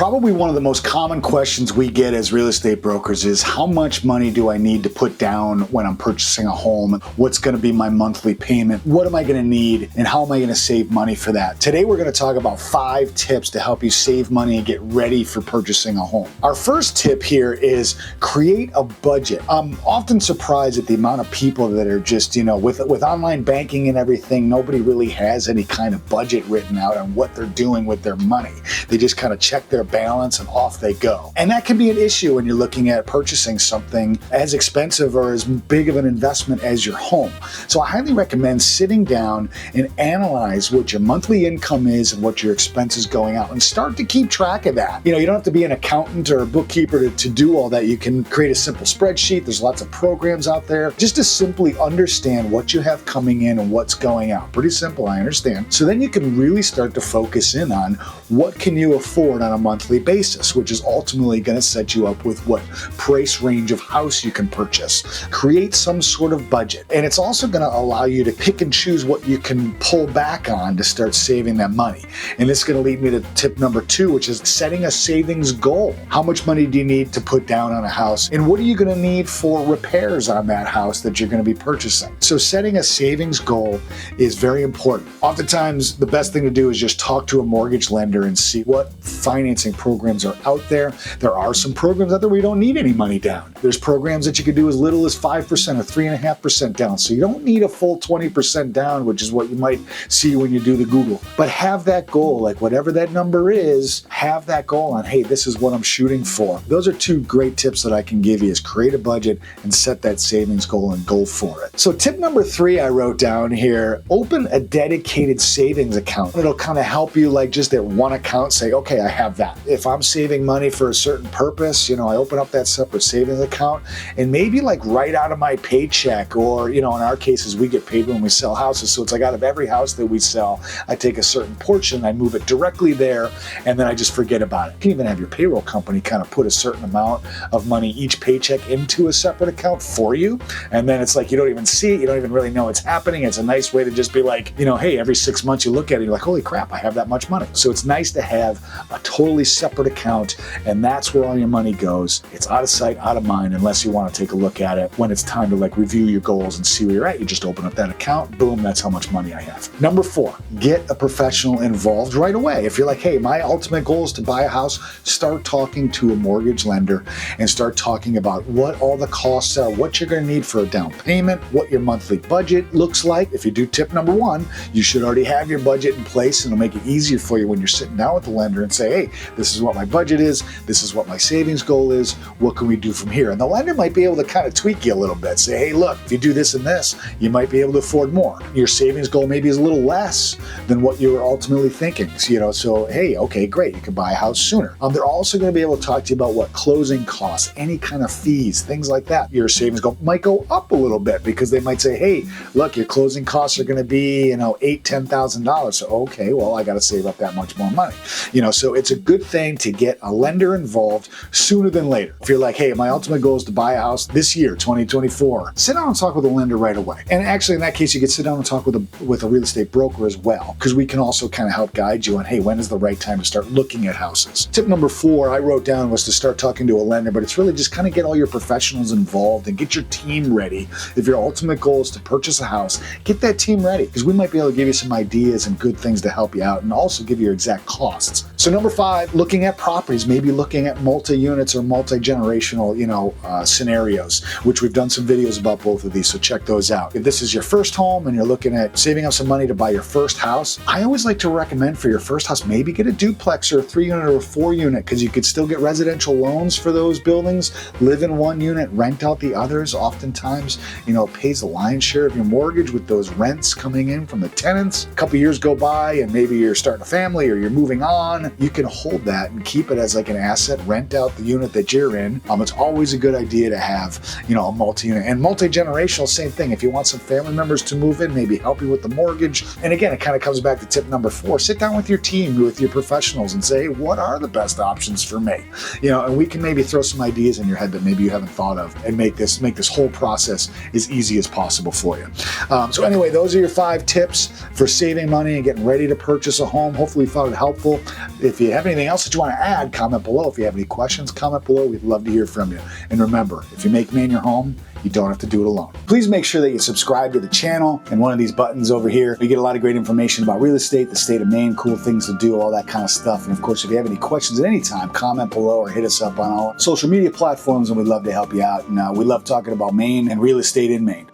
Probably one of the most common questions we get as real estate brokers is, how much money do I need to put down when I'm purchasing a home? What's going to be my monthly payment? What am I going to need? And how am I going to save money for that? Today, we're going to talk about 5 tips to help you save money and get ready for purchasing a home. Our first tip here is create a budget. I'm often surprised at the amount of people that are just, with online banking and everything, nobody really has any kind of budget written out on what they're doing with their money. They just kind of check their balance and off they go. And that can be an issue when you're looking at purchasing something as expensive or as big of an investment as your home. So I highly recommend sitting down and analyze what your monthly income is and what your expenses going out, and start to keep track of that. You don't have to be an accountant or a bookkeeper to do all that. You can create a simple spreadsheet. There's lots of programs out there just to simply understand what you have coming in and what's going out. Pretty simple, I understand. So then you can really start to focus in on what can you afford on a monthly basis, which is ultimately going to set you up with what price range of house you can purchase. Create some sort of budget. And it's also going to allow you to pick and choose what you can pull back on to start saving that money. And this is going to lead me to tip number 2, which is setting a savings goal. How much money do you need to put down on a house? And what are you going to need for repairs on that house that you're going to be purchasing? So setting a savings goal is very important. Oftentimes, the best thing to do is just talk to a mortgage lender and see what financing programs are out there. There are some programs out there where you don't need any money down. There's programs that you can do as little as 5% or 3.5% down. So you don't need a full 20% down, which is what you might see when you do the Google. But have that goal, like whatever that number is, have that goal on, hey, this is what I'm shooting for. Those are 2 great tips that I can give you, is create a budget and set that savings goal and go for it. So tip number 3 I wrote down here, open a dedicated savings account. It'll kind of help you, like just at one account, say, okay, I have that. If I'm saving money for a certain purpose, I open up that separate savings account, and maybe like right out of my paycheck, or, in our cases, we get paid when we sell houses. So it's like out of every house that we sell, I take a certain portion, I move it directly there, and then I just forget about it. You can even have your payroll company kind of put a certain amount of money each paycheck into a separate account for you. And then it's like, you don't even see it. You don't even really know it's happening. It's a nice way to just be like, hey, every 6 months you look at it, you're like, holy crap, I have that much money. So it's nice to have a totally separate account, and that's where all your money goes. It's out of sight, out of mind, unless you want to take a look at it when it's time to review your goals and see where you're at. You just open up that account, boom, that's how much money I have. Number 4, get a professional involved right away. If you're like, hey, my ultimate goal is to buy a house, start talking to a mortgage lender and start talking about what all the costs are, what you're going to need for a down payment, what your monthly budget looks like. If you do tip number 1, you should already have your budget in place, and it'll make it easier for you when you're sitting down with the lender and say, hey, this is what my budget is, this is what my savings goal is, what can we do from here? And the lender might be able to kind of tweak you a little bit, say, hey, look, if you do this and this, you might be able to afford more. Your savings goal maybe is a little less than what you were ultimately thinking. So hey, okay, great, you can buy a house sooner. They're also going to be able to talk to you about what closing costs, any kind of fees, things like that. Your savings goal might go up a little bit because they might say, hey, look, your closing costs are going to be, $8,000-$10,000. So okay, well, I got to save up that much more money. So it's a good thing to get a lender involved sooner than later. If you're like, hey, my ultimate goal is to buy a house this year, 2024, sit down and talk with a lender right away. And actually, in that case, you could sit down and talk with a real estate broker as well, because we can also kind of help guide you on, hey, when is the right time to start looking at houses. Tip number 4 I wrote down was to start talking to a lender, but it's really just kind of get all your professionals involved and get your team ready. If your ultimate goal is to purchase a house, get that team ready, because we might be able to give you some ideas and good things to help you out, and also give you your exact costs. So number 5, looking at properties, maybe looking at multi-units or multi-generational, scenarios, which we've done some videos about both of these, so check those out. If this is your first home and you're looking at saving up some money to buy your first house, I always like to recommend for your first house, maybe get a duplex or a 3-unit or a 4-unit, because you could still get residential loans for those buildings, live in one unit, rent out the others. Oftentimes, it pays the lion's share of your mortgage with those rents coming in from the tenants. A couple years go by and maybe you're starting a family or you're moving on, you can hold that and keep it as like an asset, rent out the unit that you're in. It's always a good idea to have, a multi-unit. And multi-generational, same thing. If you want some family members to move in, maybe help you with the mortgage. And again, it kind of comes back to tip number 4. Sit down with your team, with your professionals, and say, hey, what are the best options for me? And we can maybe throw some ideas in your head that maybe you haven't thought of, and make this whole process as easy as possible for you. So anyway, those are your 5 tips for saving money and getting ready to purchase a home. Hopefully you found it helpful. If you have anything else that you want to add, comment below. If you have any questions, comment below. We'd love to hear from you. And remember, if you make Maine your home, you don't have to do it alone. Please make sure that you subscribe to the channel and one of these buttons over here. You get a lot of great information about real estate, the state of Maine, cool things to do, all that kind of stuff. And of course, if you have any questions at any time, comment below or hit us up on all social media platforms, and we'd love to help you out. And we love talking about Maine and real estate in Maine.